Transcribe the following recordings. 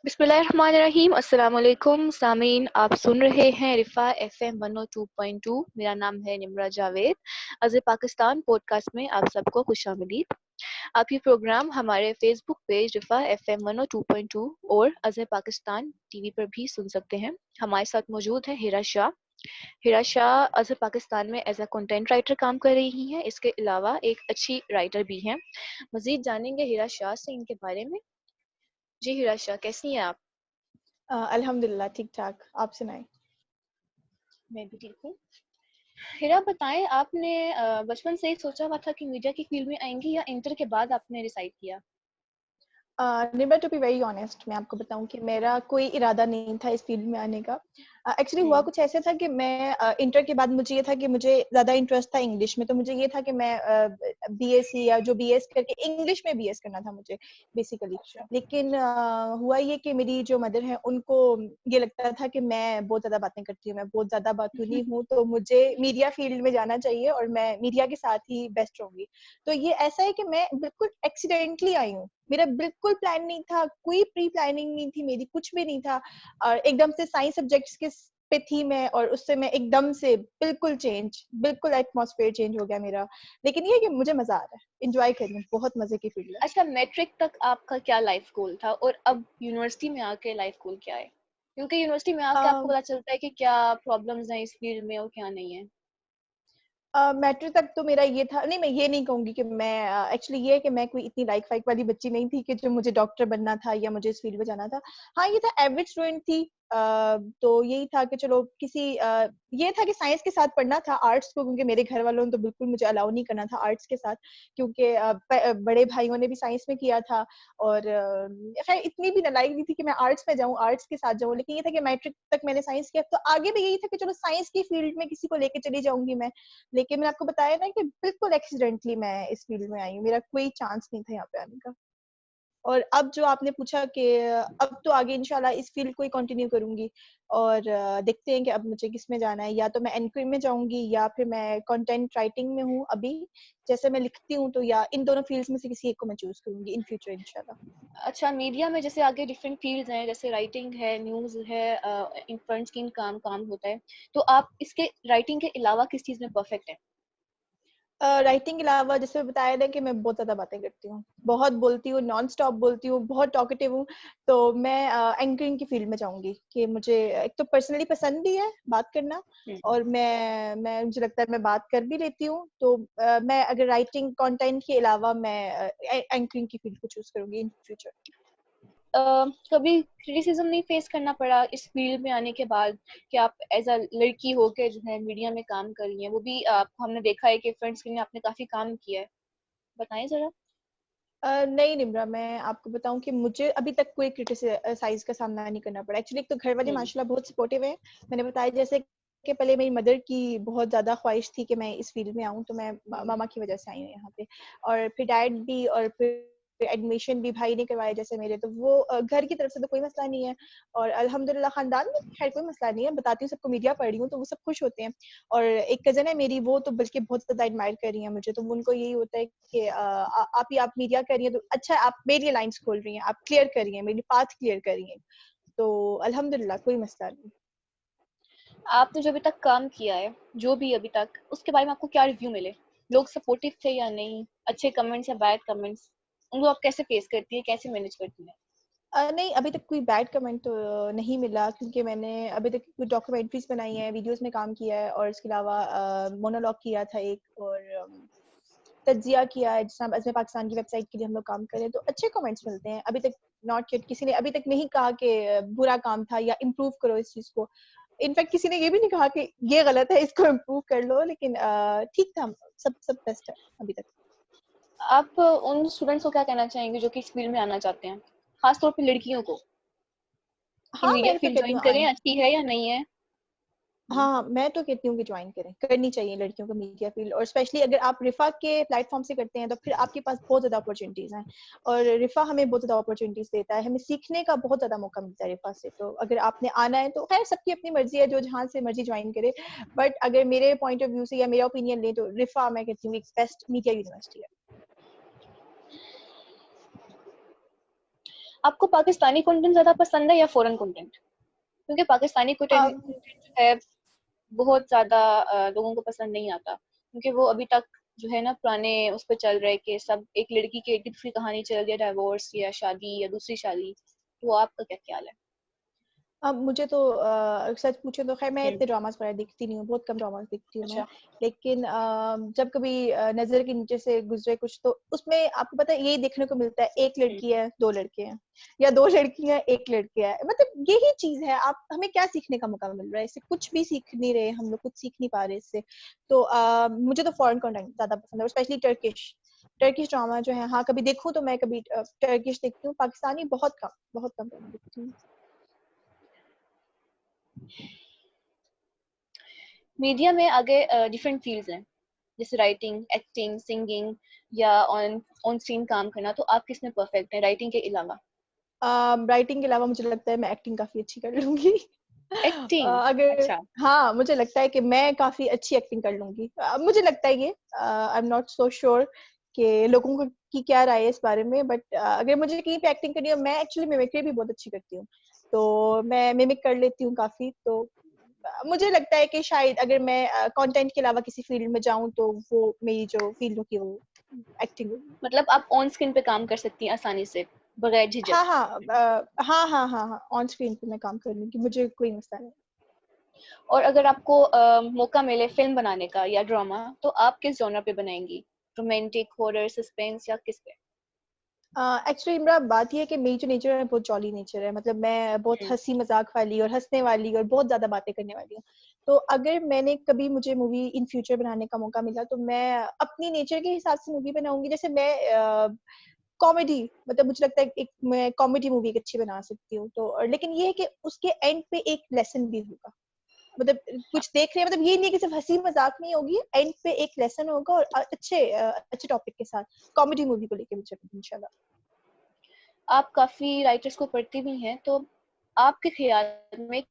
बिस्मिल्लाहिर्रहमानिर्रहीम। अस्सलाम वालेकुम सामीन, आप सुन रहे हैं रिफ़ा FM 102.2। मेरा नाम है निम्रा जावेद। अज़ पाकिस्तान पॉडकास्ट में आप सबको खुशामदीद। आप ये प्रोग्राम हमारे फेसबुक पेज रिफ़ा FM 102.2 और अज़ पाकिस्तान टीवी पर भी सुन सकते हैं। हमारे साथ मौजूद है हिरा शाह। हिरा शाह अज़ पाकिस्तान में एज अ कंटेंट राइटर काम कर रही हैं। इसके अलावा एक अच्छी राइटर भी हैं। मज़ीद जानेंगे हिरा शाह से इनके बारे में। जी हिरा शाह, कैसी हैं आप? अल्हम्दुलिल्लाह ठीक ठाक। आप सुनाएं। मैं भी ठीक हूँ। हिरा बताएं, आपने बचपन से ही सोचा हुआ था कि मीडिया की फील्ड में आएंगी या इंटर के बाद आपने डिसाइड किया? निबर टू बी वेरी ऑनेस्ट, मैं आपको बताऊं कि मेरा कोई इरादा नहीं था इस फील्ड में आने का। एक्चुअली हुआ कुछ ऐसे था कि मैं इंटर के बाद मुझे ये था कि मुझे ज़्यादा इंटरेस्ट था इंग्लिश में, तो मुझे ये था कि मैं बीएससी या जो बीएस करके इंग्लिश में बीएस करना था मुझे बेसिकली। लेकिन हुआ ये कि मेरी जो मदर है उनको ये लगता था कि मैं बहुत ज़्यादा बातें करती हूँ, मैं बहुत ज़्यादा बातूनी हूँ, तो मुझे मीडिया फील्ड में जाना चाहिए और मैं मीडिया के साथ ही बेस्ट रहूंगी। तो ये ऐसा है कि मैं बिल्कुल एक्सीडेंटली आई हूँ, मेरा बिल्कुल प्लान नहीं था, कोई प्री प्लानिंग नहीं थी मेरी, कुछ भी नहीं था। और एकदम से साइंस सब्जेक्ट्स के पे थी मैं, और उससे मैं एकदम से बिल्कुल एटमॉस्फेयर चेंज हो गया मेरा। लेकिन ये है कि मुझे मजा आ रहा है, एंजॉय कर रही हूँ, बहुत मजे की फील्ड है। अच्छा, मैट्रिक तक आपका क्या लाइफ गोल था और अब यूनिवर्सिटी में आके लाइफ गोल क्या है? क्योंकि यूनिवर्सिटी में आके आपको पता चलता है कि क्या प्रॉब्लम्स हैं इस फील्ड में और क्या नहीं है। मैट्रिक तक तो मेरा ये था, नहीं मैं ये नहीं कहूंगी कि मैं एक्चुअली ये है कि मैं कोई इतनी लाइक फाइक वाली बच्ची नहीं थी कि जो मुझे डॉक्टर बनना था या मुझे इस फील्ड में जाना था। हाँ ये था, एवरेज स्टूडेंट थी। तो यही था कि चलो ये था कि साइंस के साथ पढ़ना था आर्ट्स को, क्योंकि मेरे घर वालों ने तो बिल्कुल मुझे अलाउ नहीं करना था आर्ट्स के साथ, क्योंकि बड़े भाइयों ने भी साइंस में किया था। और खैर इतनी भी नालायक नहीं थी कि मैं आर्ट्स में जाऊँ, आर्ट्स के साथ जाऊँ, लेकिन ये था कि मैट्रिक तक मैंने साइंस किया, तो आगे भी यही था कि चलो साइंस की फील्ड में किसी को लेके चली जाऊंगी मैं। लेकिन मैंने आपको बताया ना कि बिल्कुल एक्सीडेंटली मैं इस फील्ड में आई हूँ, मेरा कोई चांस नहीं था यहाँ पे आने का। और अब जो आपने पूछा कि अब तो आगे इंशाल्लाह इस फील्ड को ही कंटिन्यू करूंगी, और देखते हैं कि अब मुझे किस में जाना है, या तो मैं एंकरिंग में जाऊंगी या फिर मैं कंटेंट राइटिंग में हूँ अभी, जैसे मैं लिखती हूँ, तो या इन दोनों फील्ड्स में से किसी एक को मैं चूज करूंगी इन फ्यूचर इंशाल्लाह। अच्छा, मीडिया में जैसे आगे डिफरेंट फील्ड्स हैं, जैसे राइटिंग है, न्यूज़ है, इन फ्रंट स्क्रीन काम काम होता है, तो आप इसके राइटिंग के अलावा किस चीज़ में परफेक्ट हैं? राइटिंग के अलावा जैसे बताया था कि मैं बहुत ज्यादा बातें करती हूँ, बहुत बोलती हूँ, नॉन स्टॉप बोलती हूँ, बहुत टॉकेटिव हूँ। तो मैं एंकरिंग की फील्ड में जाऊंगी कि मुझे एक तो पर्सनली पसंद भी है बात करना, और मैं मुझे लगता है मैं बात कर भी लेती हूँ, तो मैं अगर राइटिंग कंटेंट के अलावा मैं एंकरिंग की फील्ड को चूज करूंगी इन फ्यूचर। कभी क्रिटिसिज्म नहीं फेस करना पड़ा इस फील्ड में आने के बाद कि आप एज अ लड़की होकर जो है मीडिया में काम कर रही हैं, वो भी आप हमने देखा है कि फ्रंट स्क्रीन में आपने काफी काम किया है। बताएं जरा। नहीं निम्रा, मैं आपको बताऊं कि मुझे अभी तक कोई क्रिटिसाइज का सामना नहीं करना पड़ा। एक्चुअली एक तो घर वाले हम्म। माशाल्लाह बहुत सपोर्टिव है। मैंने बताया जैसे कि पहले मेरी मदर की बहुत ज्यादा ख्वाहिश थी कि मैं इस फील्ड में आऊं, तो मैं मामा की वजह से आई हूँ यहाँ पे। और फिर डैड भी, और फिर एडमिशन भी भाई ने करवाया जैसे मेरे, तो वो घर की तरफ से तो कोई मसला नहीं है। और अल्हम्दुलिल्लाह खानदान में खैर कोई मसला नहीं है, बताती हूँ सबको, मीडिया पढ़ रही हूँ तो वो सब खुश होते हैं। और एक कजन है मेरी, वो तो बल्कि बहुत ज्यादा एडमायर कर रही है मुझे, तो उनको यही होता है कि आप मीडिया कर रही है तो अच्छा, आप मेरे लिए लाइंस खोल रही हैं, आप क्लियर कर रही हैं, मेरी पाथ क्लियर कर रही हैं। तो अल्हम्दुलिल्लाह कोई मसला नहीं। आपने जो अभी तक काम किया है, जो भी अभी तक, उसके बारे में आपको क्या रिव्यू मिले? लोग सपोर्टिव थे या नहीं? अच्छे कमेंट्स या बैड कमेंट्स? उनको आप कैसे फेस करती है, कैसे मैनेज करती है? नहीं अभी तक कोई बैड कमेंट तो नहीं मिला, क्योंकि मैंने अभी तक कुछ डॉक्यूमेंट्रीज बनाई है, वीडियोस में काम किया है, और इसके अलावा मोनोलॉग किया था एक, और तज्जिया किया है, जिसमें अज़्म पाकिस्तान की वेबसाइट के लिए हम लोग काम करें, तो अच्छे कमेंट्स मिलते हैं अभी तक। नॉट येट किसी ने अभी तक नहीं कहा कि बुरा काम था या इम्प्रूव करो इस चीज को। इनफैक्ट किसी ने ये भी नहीं कहा कि ये गलत है, इसको इम्प्रूव कर लो, लेकिन ठीक था, सब सब बेस्ट है अभी तक। आप उन स्टूडेंट्स को क्या कहना चाहेंगे जो कि इस फील्ड में आना चाहते हैं, खासतौर पे लड़कियों को, कि हाँ मीडिया मैं तो फील्ड कहती ज्वाइन हूँ करें, आए। अच्छी है या नहीं है? हाँ मैं तो कहती हूँ कि ज्वाइन करें, करनी चाहिए लड़कियों को मीडिया फील्ड, और स्पेशली अगर आप रिफा के प्लेटफॉर्म से करते हैं तो फिर आपके पास बहुत ज्यादा अपॉर्चुनिटीज हैं। और रिफा हमें बहुत ज्यादा अपॉर्चुनिटीज देता है, हमें सीखने का बहुत ज्यादा मौका मिलता है रिफा से। तो अगर आपने आना है तो खैर सबकी अपनी मर्जी है, जो जहाँ से मर्जी ज्वाइन करे, बट अगर मेरे पॉइंट ऑफ व्यू से या मेरा ओपिनियन ले तो रिफा मैं कहती हूँ एक बेस्ट मीडिया यूनिवर्सिटी है। आपको पाकिस्तानी कंटेंट ज्यादा पसंद है या फॉरेन कंटेंट? क्योंकि पाकिस्तानी कंटेंट जो है बहुत ज्यादा लोगों को पसंद नहीं आता, क्योंकि वो अभी तक जो है ना पुराने उस पर चल रहे कि सब एक लड़की की एक दूसरी कहानी चल रही है, डाइवोर्स या शादी या दूसरी शादी। तो आपका क्या ख्याल है? अब मुझे तो सच पूछे तो खैर मैं हम्म। इतने ड्रामास वगैरह देखती नहीं हूँ, बहुत कम ड्रामास देखती हूँ मैं। अच्छा। लेकिन जब कभी नजर के नीचे से गुजरे कुछ, तो उसमें आपको पता है यही देखने को मिलता है, एक हम्म। लड़की है दो लड़के हैं, या दो लड़कियां एक लड़के है, मतलब यही चीज है। आप हमें क्या सीखने का मौका मिल रहा है इससे? कुछ भी सीख नहीं रहे हम लोग, कुछ सीख नहीं पा रहे इससे। तो मुझे तो फॉरेन कंटेंट ज्यादा पसंद है, स्पेशली टर्किश। टर्किश ड्रामा जो है, हाँ कभी देखूं तो मैं कभी टर्किश देखती हूँ, पाकिस्तानी बहुत कम देखती हूँ। मीडिया में आगे डिफरेंट फील्ड्स हैं, जैसे राइटिंग, एक्टिंग, सिंगिंग या ऑन ऑन स्क्रीन काम करना। तो आप किसमें परफेक्ट हैं राइटिंग के अलावा? राइटिंग के अलावा मुझे लगता है मैं एक्टिंग काफी अच्छी कर लूंगी। एक्टिंग? अगर अच्छा। हाँ, मुझे लगता है कि मैं काफी अच्छी एक्टिंग कर लूंगी। मुझे लगता है ये, I am not so sure कि लोगों को की क्या राय है इस बारे में, बट अगर मुझे कहीं पे एक्टिंग करनी है, मैं एक्चुअली मिमिक्री भी बहुत अच्छी करती हूँ, तो मैं मिमिक कर लेती हूँ काफी। तो मुझे लगता है कि शायद अगर मैं कंटेंट के अलावा किसी फील्ड में जाऊं, तो वो मेरी जो फील्ड होगी वो एक्टिंग होगी। मतलब आप ऑन स्क्रीन पे काम कर सकती हैं आसानी से, बगैर झिझक? हाँ हाँ, हाँ, ऑन स्क्रीन पे मैं काम कर लूंगी, मुझे कोई मसला नहीं। और अगर आपको मौका मिले फिल्म बनाने का या ड्रामा, तो आप किस जॉनर पे बनाएंगी? रोमांटिक, हॉरर, सस्पेंस या किस पे? एक्चुअली मेरा बात ये है कि मेरी जो नेचर है बहुत जॉली नेचर है, मतलब मैं बहुत हम्म। हंसी मजाक वाली और हंसने वाली और बहुत ज्यादा बातें करने वाली हूँ। तो अगर मैंने कभी मुझे मूवी इन फ्यूचर बनाने का मौका मिला, तो मैं अपनी नेचर के हिसाब से मूवी बनाऊंगी। जैसे मैं कॉमेडी, मतलब मुझे लगता है एक मैं कॉमेडी मूवी अच्छी बना सकती हूँ। तो लेकिन ये है कि उसके एंड पे एक लेसन भी होगा, मतलब कुछ देख रहे हैं, मतलब ये नहीं है कि सिर्फ हंसी मजाक नहीं होगी, एंड पे एक लेसन होगा, और अच्छे टॉपिक के साथ कॉमेडी मूवी को लेके मुझे इंशाल्लाह। आप काफी राइटर्स को पढ़ती भी हैं, तो आपके ख्याल में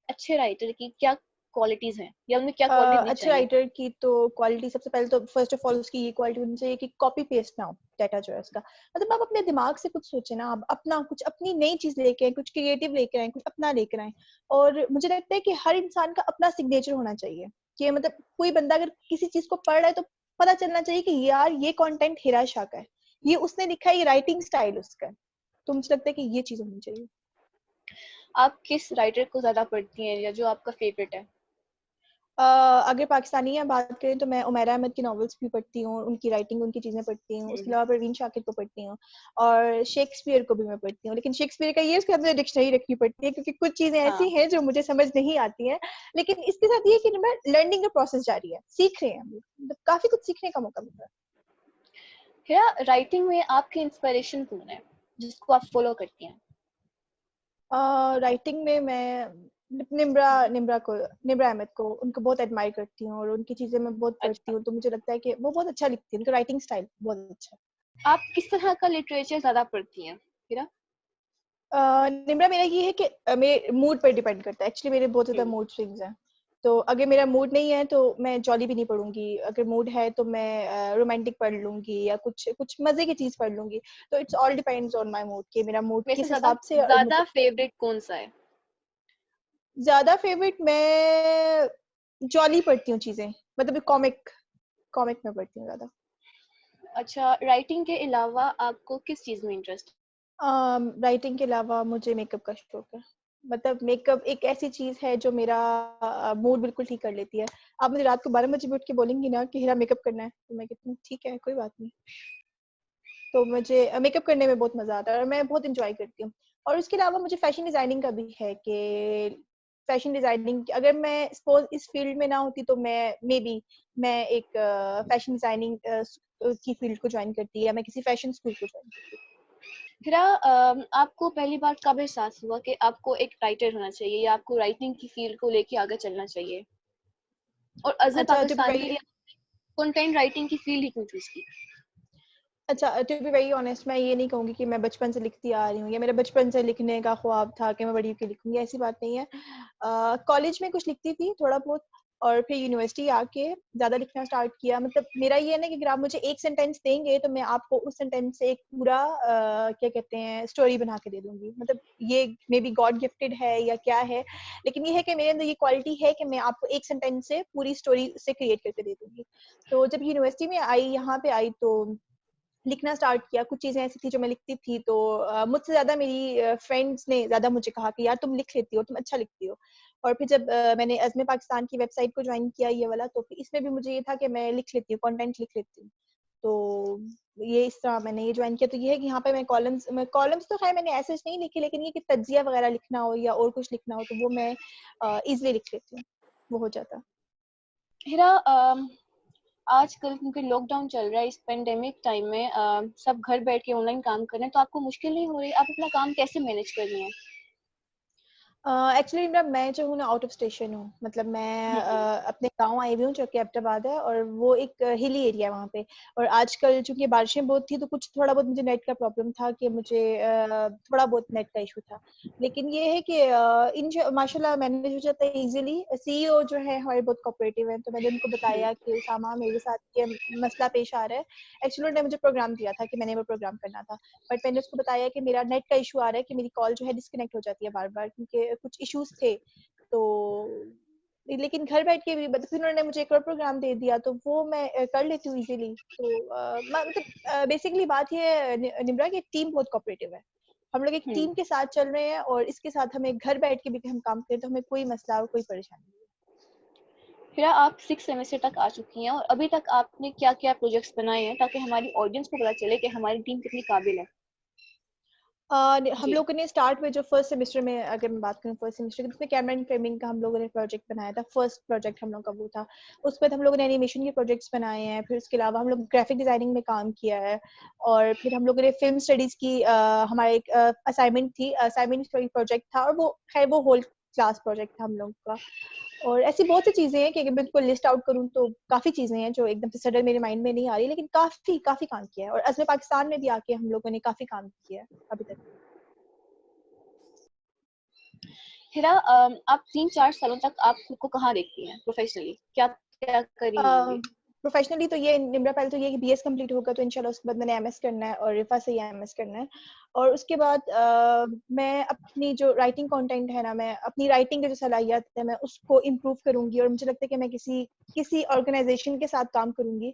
अच्छे राइटर की क्या क्वालिटीज हैं, या उनमें क्या क्वालिटी होनी अच्छे चाहिए? राइटर की तो क्वालिटी, सबसे पहले तो फर्स्ट ऑफ ऑल उसकी ये क्वालिटी होनी चाहिए कि कॉपी पेस्ट ना हो डाटा जो है उसका। मतलब आप अपने दिमाग से कुछ सोचे ना, आप अपना कुछ अपनी नई चीज लेके आए, कुछ क्रिएटिव लेकर आए, कुछ अपना लेकर आए। और मुझे लगता है कि हर इंसान का अपना सिग्नेचर होना चाहिए, कि मतलब कोई बंदा अगर किसी चीज को पढ़ रहा है, तो पता चलना चाहिए कि यार ये कंटेंट हिरा शाह का है, ये उसने लिखा है, ये राइटिंग स्टाइल उसका है। तो मुझे लगता है कि ये चीज होनी चाहिए। आप किस राइटर को ज्यादा पढ़ती हैं, या जो आपका फेवरेट है? अगर पाकिस्तानी या बात करें, तो मैं उमैरा अहमद की नॉवेल्स भी पढ़ती हूँ, उनकी राइटिंग, उनकी चीजें पढ़ती हूँ। उसके हम्म। अलावा परवीन शाकिर को पढ़ती हूँ, और शेक्सपियर को भी मैं पढ़ती हूँ। लेकिन शेक्सपियर का ये, उसके अंदर डिक्शनरी रखनी पड़ती है, क्योंकि कुछ चीजें ऐसी हाँ। हैं जो मुझे समझ नहीं आती हैं। लेकिन इसके साथ ये कि मैं लर्निंग का प्रोसेस जारी है, सीख रहे हैं हम लोग, मतलब काफी कुछ सीखने का मौका मिल रहा क्या राइटिंग में आपकी इंस्पिरेशन कौन है, जिसको आप फॉलो करती हैं? है। राइटिंग में मैं निम्रा अहमद को, उनको बहुत एडमायर करती हूँ, और उनकी चीजें मैं बहुत पढ़ती अच्छा। हूँ। तो मुझे लगता है कि वो बहुत अच्छा लिखती है, उनका राइटिंग स्टाइल बहुत अच्छा है। आप किस तरह का लिटरेचर ज्यादा पढ़ती हैं फिर? निम्रा, मेरा ये है कि मेरे मूड पर डिपेंड करता है। एक्चुअली मेरे बहुत ज्यादा हम्म। मूड स्विंग्स हैं। तो अगर मेरा मूड नहीं है, तो मैं जॉली भी नहीं पढ़ूंगी। अगर मूड है, तो मैं रोमांटिक पढ़ लूंगी, या कुछ कुछ मजे की चीज पढ़ लूंगी। तो it's all depends on my mood, कि मेरा मूड में से किस ज्यादा हिसाब से मुझे। ज्यादा फेवरेट कौन सा है? ज्यादा फेवरेट मैं जॉली पढ़ती हूँ चीजें, मतलब कॉमिक कॉमिक में पढ़ती हूँ ज्यादा। अच्छा, राइटिंग के अलावा आपको किस चीज में इंटरेस्ट? राइटिंग के अलावा मुझे मेकअप का शौक है। मतलब मेकअप एक ऐसी चीज है जो मेरा मूड बिल्कुल ठीक कर लेती है। आप मुझे रात को 12 बजे भी उठ के बोलेंगी ना कि हीरा मेकअप करना है, तो मैं कहती हूँ ठीक है, कोई बात नहीं। तो मुझे मेकअप करने में बहुत मजा आता है, और मैं बहुत इंजॉय करती हूँ। और उसके अलावा मुझे फैशन डिजाइनिंग का भी है, कि फैशन डिजाइनिंग अगर मैं सपोज इस फील्ड में ना होती, तो मे बी मैं एक फैशन डिजाइनिंग की फील्ड को ज्वाइन करती, या मैं किसी फैशन स्कूल को ज्वाइन करती। फिर आपको पहली बार कब एहसास हुआ कि आपको एक राइटर होना चाहिए, या आपको राइटिंग की फील्ड को लेके आगे चलना चाहिए? और अजहर अच्छा, टू बी पाकिस्तान के वेरी लिए कंटेंट राइटिंग की फील्ड ही क्यों चूज की? अच्छा टू बी वेरी ऑनेस्ट, मैं ये नहीं कहूंगी कि मैं बचपन से लिखती आ रही हूँ, या मेरा बचपन से लिखने का ख्वाब था कि मैं बड़ी होकर लिखूंगी, ऐसी बात नहीं है। कॉलेज में कुछ लिखती थी थोड़ा बहुत, और फिर यूनिवर्सिटी आके ज़्यादा लिखना स्टार्ट किया। मतलब मेरा ये है ना कि अगर आप मुझे एक सेंटेंस देंगे तो मैं आपको उस सेंटेंस से एक पूरा क्या कहते हैं स्टोरी बना के दे दूँगी। मतलब ये मे बी गॉड गिफ्टेड है या क्या है, लेकिन ये है कि मेरे अंदर ये क्वालिटी है कि मैं आपको एक सेंटेंस से पूरी स्टोरी से क्रिएट करके दे दूँगी। तो जब यूनिवर्सिटी में आई, यहाँ पे आई तो लिखना स्टार्ट किया। कुछ चीज़ें ऐसी थी जो मैं लिखती थी तो मुझसे ज़्यादा मेरी फ्रेंड्स ने ज़्यादा मुझे कहा कि यार तुम लिख लेती हो, तुम अच्छा लिखती हो। और फिर जब मैंने अज़्म पाकिस्तान की वेबसाइट को जॉइन किया ये वाला, तो फिर इसमें भी मुझे ये था कि मैं लिख लेती हूँ, कंटेंट लिख लेती हूँ। तो ये इस तरह मैंने ये जॉइन किया। तो ये है कि यहाँ पे मैं कॉलम्स तो ख़ैर मैंने ऐसे नहीं लिखे, लेकिन ये कि तज्ज़िया वग़ैरह लिखना हो या और कुछ लिखना हो तो वो मैं ईज़िली लिख लेती हूँ, वो हो जाता। हिरा, आजकल क्योंकि लॉकडाउन चल रहा है, इस पेंडेमिक टाइम में सब घर बैठ के ऑनलाइन काम कर रहे हैं, तो आपको मुश्किल नहीं हो रही? आप अपना काम कैसे मैनेज कर रही हैं? एक्चुअली मैं जो हूँ ना आउट ऑफ स्टेशन हूँ। मतलब मैं हम्म। अपने गांव आई हुई हूँ जो कि अब्टाबाद है, और वो एक हिली एरिया है वहाँ पे। और आजकल चूंकि बारिशें बहुत थी तो कुछ थोड़ा बहुत मुझे नेट का प्रॉब्लम था कि मुझे थोड़ा बहुत नेट का इशू था। लेकिन ये है कि इन माशाल्लाह मैनेज हो जाता है इजीली। सीईओ जो है हमारे बहुत कोऑपरेटिव है, तो मैंने उनको हम्म। बताया कि उसामा मेरे साथ ये मसला पेश आ रहा है। एक्चुअली उन्होंने मुझे प्रोग्राम दिया था कि मैंने वो प्रोग्राम करना था, बट मैंने उसको बताया कि मेरा नेट का इशू आ रहा है कि मेरी कॉल जो है डिस्कनेक्ट हो जाती है बार बार, क्योंकि कुछ इश्यूज थे। तो लेकिन घर बैठ के भी फिर उन्होंने मुझे एक और प्रोग्राम दे दिया तो वो मैं कर लेती हूँ इजीली। तो मतलब बेसिकली बात ये है निम्रा की टीम बहुत कोऑपरेटिव है। हम लोग एक हम्म। टीम के साथ चल रहे हैं, और इसके साथ हमें घर बैठ के भी हम काम करें तो हमें कोई मसला और कोई परेशानी नहीं हिरा, आप 6 सेमेस्टर तक आ चुकी हैं और अभी तक आपने क्या क्या प्रोजेक्ट्स बनाए हैं, ताकि हमारी ऑडियंस को पता चले कि हमारी टीम कितनी काबिल है? हम जी। लोगों ने स्टार्ट में जो फर्स्ट सेमेस्टर में अगर मैं बात करूँ फर्स्ट सेमेस्टर की, तो उसमें कैमरा एंड फ्रेमिंग का हम लोगों ने प्रोजेक्ट बनाया था। फर्स्ट प्रोजेक्ट हम लोग का वो था। उस पर हम लोगों ने एनिमेशन के प्रोजेक्ट्स बनाए हैं। फिर उसके अलावा हम लोग ग्राफिक डिजाइनिंग में काम किया है। और फिर हम लोगों ने फिल्म स्टडीज की हमारा एक असाइनमेंट थी, असाइनमेंट प्रोजेक्ट था, और वो खैर वो होल क्लास प्रोजेक्ट था हम लोग का। और ऐसी बहुत सी चीजें हैं कि अगर मैं उनको लिस्ट आउट करूँ तो काफी चीजें हैं जो एकदम से सडन मेरे माइंड में नहीं आ रही, लेकिन काफी काफी काम किया है। और अज़्म पाकिस्तान में भी आके हम लोगों ने काफी काम किया है अभी तक। हिरा, आप 3-4 सालों तक आप खुद को कहाँ देखती हैं प्रोफेशनली? क्या क्या कर रही होंगी? प्रोफेशनली तो ये निम्रा, पहले तो ये कि बीएस कंप्लीट होगा तो इंशाल्लाह उसके बाद मैंने एमएस करना है, और रिफा से ही एमएस करना है। और उसके बाद मैं अपनी जो राइटिंग कंटेंट है ना, मैं अपनी राइटिंग की जो सलाहियत है मैं उसको इम्प्रूव करूंगी। और मुझे लगता है कि मैं किसी किसी ऑर्गेनाइजेशन के साथ काम करूंगी।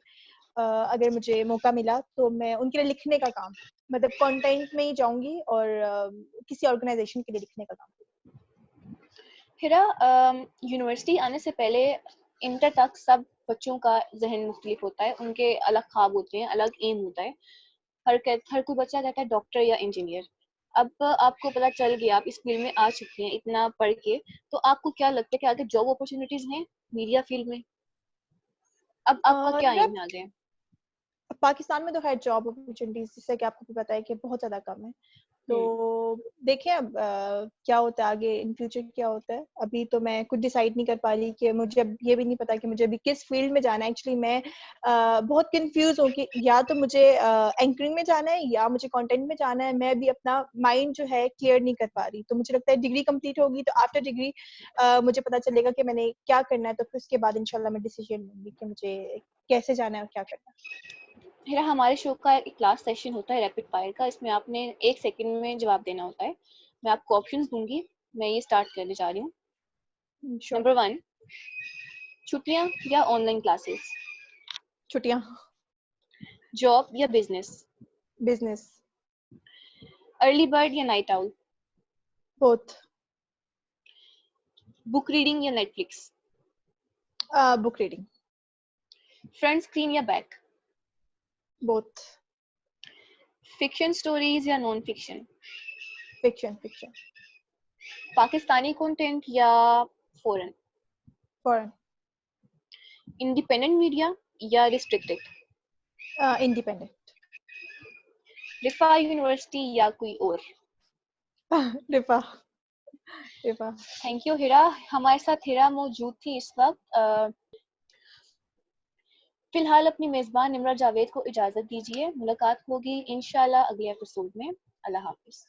अगर मुझे मौका मिला तो मैं उनके लिए लिखने का काम, मतलब कंटेंट में ही जाऊंगी, और किसी ऑर्गेनाइजेशन के लिए लिखने का काम। हिरा, यूनिवर्सिटी आने से पहले इंटर तक सब बच्चों का जहन मुख्तलिफ होता है, उनके अलग ख्वाब होते हैं, अलग एम होता है। हर कोई बच्चा कहता है डॉक्टर या इंजीनियर। अब आपको पता चल गया, आप इस फील्ड में आ चुकी हैं इतना पढ़ के, तो आपको क्या लगता है कि आगे जॉब अपॉर्चुनिटीज हैं मीडिया फील्ड में? अब आपका क्या निम्रा, एम है आगे? पाकिस्तान में तो खैर जॉब अपॉर्चुनिटीज जैसे कि आपको भी पता है कि बहुत ज्यादा कम है। तो हम्म। देखें अब क्या होता है आगे, इन फ्यूचर क्या होता है। अभी तो मैं कुछ डिसाइड नहीं कर पा रही कि मुझे अब ये भी नहीं पता कि मुझे अभी किस फील्ड में जाना है। एक्चुअली मैं बहुत कंफ्यूज हूँ कि या तो मुझे एंकरिंग में जाना है या मुझे कंटेंट में जाना है। मैं भी अपना माइंड जो है क्लियर नहीं कर पा रही। तो मुझे लगता है डिग्री कंप्लीट होगी तो आफ्टर डिग्री मुझे पता चलेगा कि मैंने क्या करना है। तो फिर उसके बाद इंशाल्लाह मैं डिसीजन लूंगी कि मुझे कैसे जाना है और क्या करना मेरा हमारे शो का एक क्लास सेशन होता है रैपिड फायर का, इसमें आपने 1 सेकंड में जवाब देना होता है। मैं आपको ऑप्शंस दूंगी। मैं ये स्टार्ट करने जा रही हूँ। है। श्योर। नंबर 1, छुट्टियां या ऑनलाइन क्लासेस? छुट्टियां। जॉब या बिजनेस? बिजनेस। अर्ली बर्ड या night owl? Both. Book reading या Netflix? Book reading. Front screen या बैक? बोथ। फिक्शन स्टोरीज या non fiction? Fiction. Fiction. Pakistani content या फॉरेन? फॉरेन। इंडिपेंडेंट मीडिया या रिस्ट्रिक्टेड? इंडिपेंडेंट। रिफा यूनिवर्सिटी या कोई और? रिफा। रिफा। Thank you Hira. हमारे साथ हिरा मौजूद थी इस वक्त। फिलहाल अपनी मेजबान निम्रा जावेद को इजाजत दीजिए। मुलाकात होगी इंशाल्लाह अगले एपिसोड में। अल्लाह हाफिज।